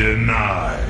Denied.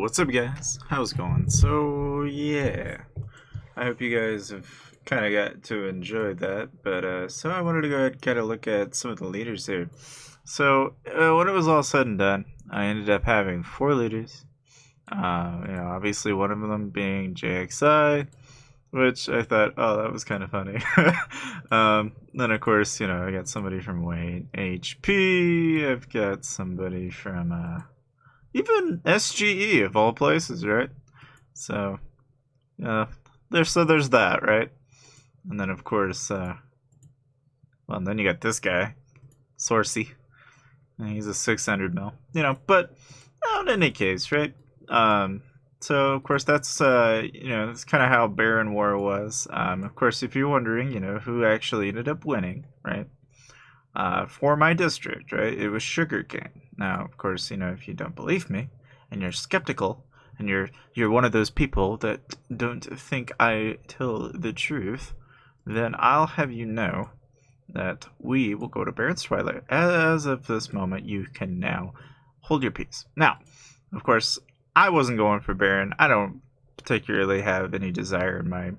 What's up, guys? How's it going? So, yeah, I hope you guys have kind of got to enjoy that, but so I wanted to go ahead and kind of look at some of the leaders here. So, when it was all said and done, I ended up having 4 leaders. Obviously one of them being JXI, which I thought, oh, that was kind of funny. Then, of course, I got somebody from Wayne HP, I've got somebody from, even SGE of all places, right? So, there's that, right? And then, of course, then you got this guy, Sorcy. And he's a 600 mil, but in any case, right? So of course that's that's kind of how Baron War was. Of course, if you're wondering, who actually ended up winning, right? For my district, right? It was Sugarcane. Now, of course, if you don't believe me and you're skeptical and you're one of those people that don't think I tell the truth, then I'll have you know that we will go to Baron's Twilight. As of this moment, you can now hold your peace. Now, of course, I wasn't going for Baron. I don't particularly have any desire in my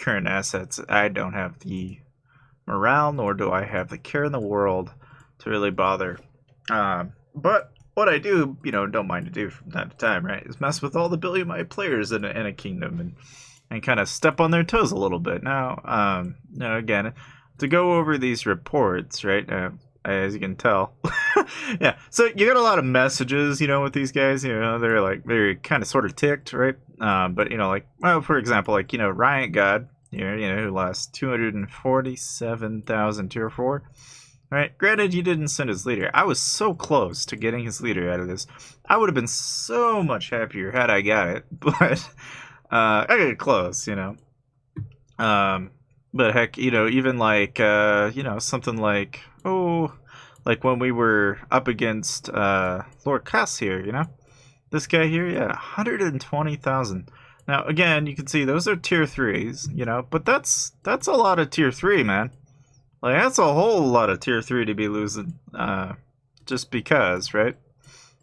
current assets. I don't have the morale, nor do I have the care in the world to really bother. But what I do, don't mind to do from time to time, right, is mess with all the billion-mite players in a kingdom and kind of step on their toes a little bit. Now, again, to go over these reports, right, as you can tell, yeah, so you got a lot of messages, with these guys, they're kind of sort of ticked, right, but, for example, Riot God, who lost 247,000 tier 4, right, granted, he didn't send his leader. I was so close to getting his leader out of this. I would have been so much happier had I got it, but, I got close, but heck, even something like, like when we were up against Lord Cass here, this guy here, yeah, 120,000. Now again, you can see those are tier 3s, but that's a lot of tier 3, man. Like that's a whole lot of tier 3 to be losing, just because, right?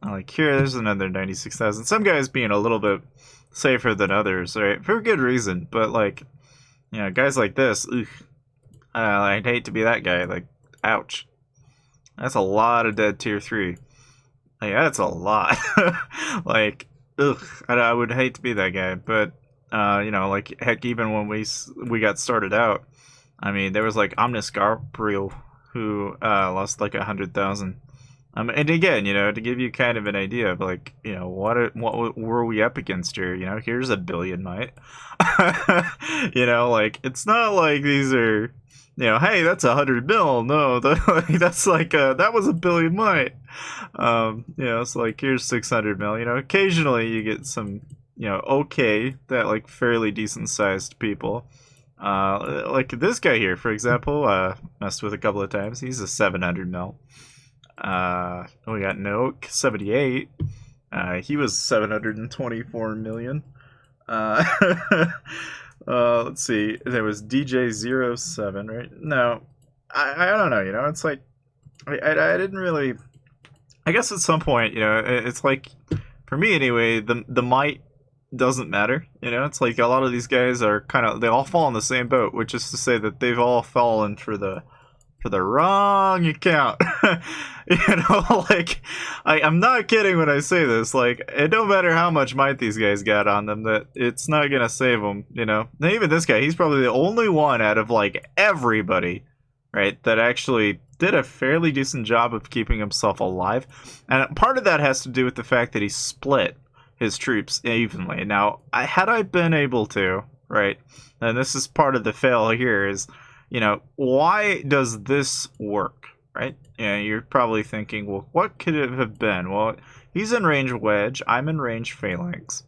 Like here, there's another 96,000. Some guys being a little bit safer than others, right? For good reason, but like. Guys like this, I'd hate to be that guy. Like, ouch. That's a lot of dead tier 3. Like, that's a lot. Like, ugh. I would hate to be that guy. But, like, heck, even when we got started out, I mean, there was, like, Omnis Gabriel, who lost, like, 100,000. And again, to give you kind of an idea of like, what were we up against here? Here's a billion mite. Like it's not like these are, hey, that's 100 mil. No, that's like that was a billion mite. It's like here's 600 mil. Occasionally you get some, okay, that like fairly decent sized people. Like this guy here, for example, messed with a couple of times. He's a 700 mil. We got Noak 78. He was 724 million. Let's see. There was DJ07, right? No, I don't know. It's like I didn't really. I guess at some point, it's like for me anyway. The might doesn't matter. It's like a lot of these guys are they all fall in the same boat, which is to say that they've all fallen for the wrong account. Like I'm not kidding when I say this. Like it don't matter how much might these guys got on them, that it's not gonna save them. Now, even this guy, he's probably the only one out of like everybody, right, that actually did a fairly decent job of keeping himself alive. And part of that has to do with the fact that he split his troops evenly. Now, had I been able to, right, and this is part of the fail here is, why does this work, right? You're probably thinking, well, what could it have been? Well, he's in range wedge, I'm in range phalanx,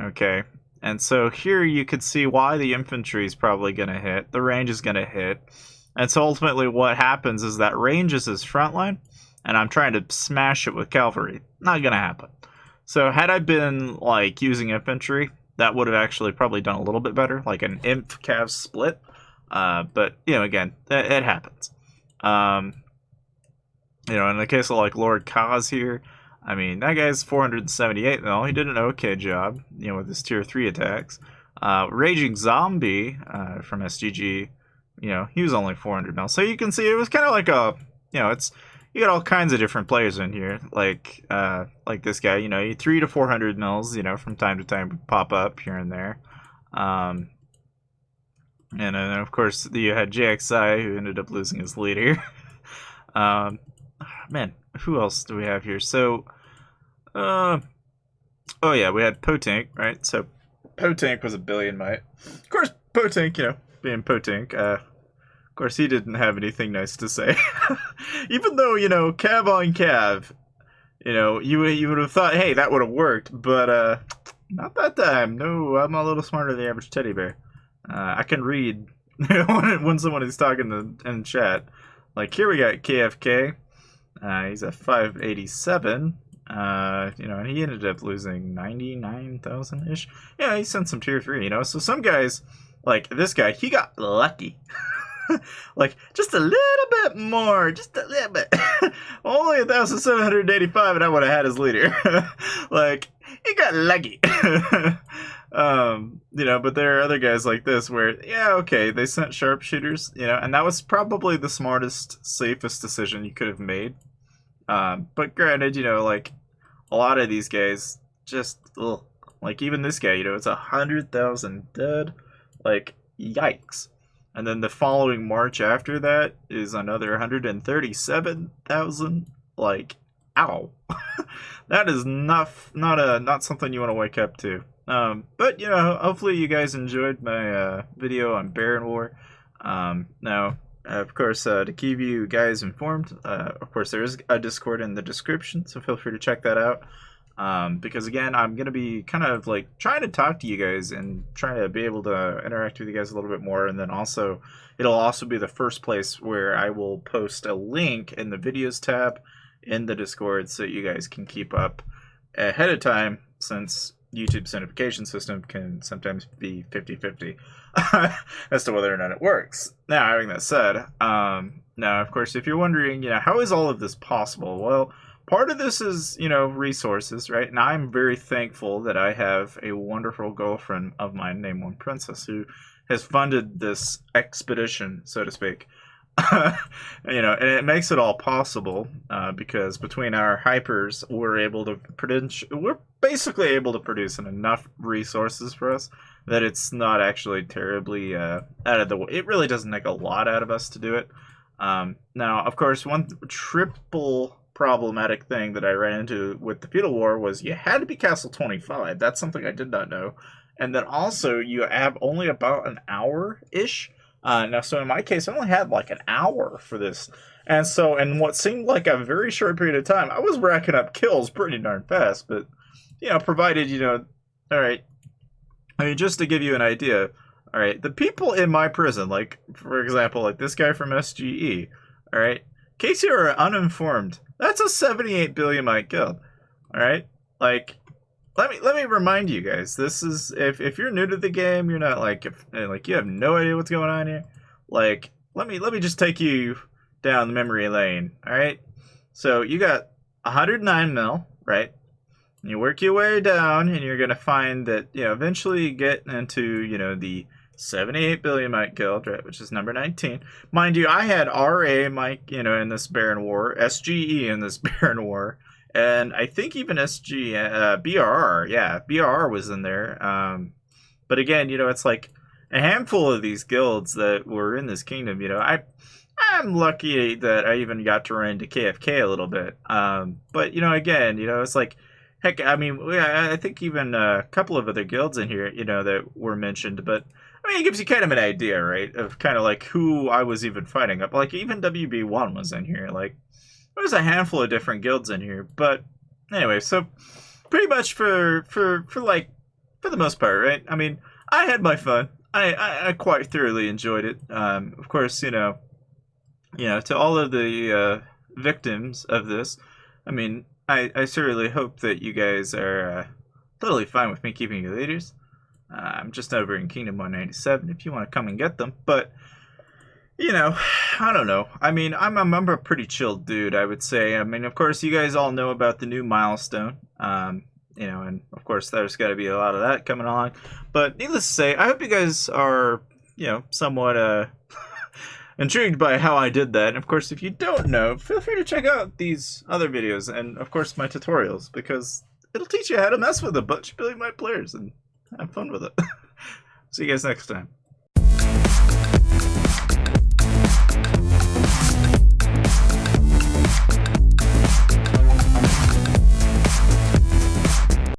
okay? And so here you could see why the infantry is probably going to hit, the range is going to hit, and so ultimately what happens is that range is his front line, and I'm trying to smash it with cavalry. Not going to happen. So had I been, like, using infantry, that would have actually probably done a little bit better, like an inf-cav split. But, again, it happens. In the case of, like, Lord Kaz here, I mean, that guy's 478 mil. He did an okay job, with his tier 3 attacks. Raging Zombie from SGG, he was only 400 mil. So you can see it was kind of like you got all kinds of different players in here, like this guy. 300 to 400 mils, from time to time pop up here and there. And then of course you had JXI, who ended up losing his leader. Man, who else do we have here? So, oh yeah, we had Potank, right? So Potank was a billion might. Of course, Potank, being Potank, of course he didn't have anything nice to say. Even though, Cav on Cav, you would have thought, hey, that would have worked, but not that time. No, I'm a little smarter than the average teddy bear. I can read when someone is talking in chat. Like, here we got KFK. He's at 587. And he ended up losing 99,000-ish. Yeah, he sent some tier 3, So some guys, like this guy, he got lucky. Like, just a little bit more. Just a little bit. Only 1,785 and I would have had his leader. Like, he got lucky. But there are other guys like this where, yeah, okay, they sent sharpshooters, and that was probably the smartest, safest decision you could have made. But granted, like, a lot of these guys just, ugh. Like, even this guy, it's 100,000 dead. Like, yikes. And then the following March after that is another 137,000. Like, ow. That is not something you want to wake up to. But hopefully you guys enjoyed my video on Baron War. Now, of course, to keep you guys informed, of course there is a Discord in the description, so feel free to check that out. Because again, I'm gonna be kind of like trying to talk to you guys and trying to be able to interact with you guys a little bit more, and then also it'll also be the first place where I will post a link in the videos tab in the Discord so you guys can keep up ahead of time, since YouTube's notification system can sometimes be 50-50 as to whether or not it works. Now, having that said, now of course, if you're wondering, how is all of this possible? Well, part of this is, resources, right? And I'm very thankful that I have a wonderful girlfriend of mine named One Princess who has funded this expedition, so to speak. And it makes it all possible because between our hypers, we're basically able to produce enough resources for us that it's not actually terribly out of the way. It really doesn't take a lot out of us to do it. Now, of course, one triple problematic thing that I ran into with the Feudal War was you had to be Castle 25. That's something I did not know. And then also you have only about an hour-ish. Now, so in my case, I only had like an hour for this. And so in what seemed like a very short period of time, I was racking up kills pretty darn fast. But, provided, all right. I mean, just to give you an idea, all right, the people in my prison, like, for example, like this guy from SGE, all right, in case you are uninformed, that's a 78 billion might guild, all right? Like, let me remind you guys, this is, if you're new to the game, you're not like you have no idea what's going on here, like, let me just take you down the memory lane, all right? So you got 109 mil, right? And you work your way down, and you're gonna find that eventually you get into the 78 billion might guild, right, which is number 19. Mind you, I had RA might in this Baron War, SGE in this Baron War. And I think even BRR, yeah, BRR was in there. But again, it's like a handful of these guilds that were in this kingdom. I'm lucky that I even got to run into KFK a little bit. But again, it's like, heck, I mean, I think even a couple of other guilds in here, that were mentioned. But I mean, it gives you kind of an idea, right, of kind of like who I was even fighting up. Like even WB1 was in here, like. There's a handful of different guilds in here, but anyway, so pretty much for the most part, right? I mean, I had my fun. I quite thoroughly enjoyed it. Of course, to all of the victims of this, I mean, I certainly hope that you guys are totally fine with me keeping your leaders. I'm just over in Kingdom 197 if you want to come and get them, but. I don't know. I mean, I'm a pretty chill dude, I would say. I mean, of course, you guys all know about the new milestone. You know, and of course, there's got to be a lot of that coming along. But needless to say, I hope you guys are, you know, somewhat intrigued by how I did that. And of course, if you don't know, feel free to check out these other videos and, of course, my tutorials, because it'll teach you how to mess with a bunch of Billy Mike players and have fun with it. See you guys next time.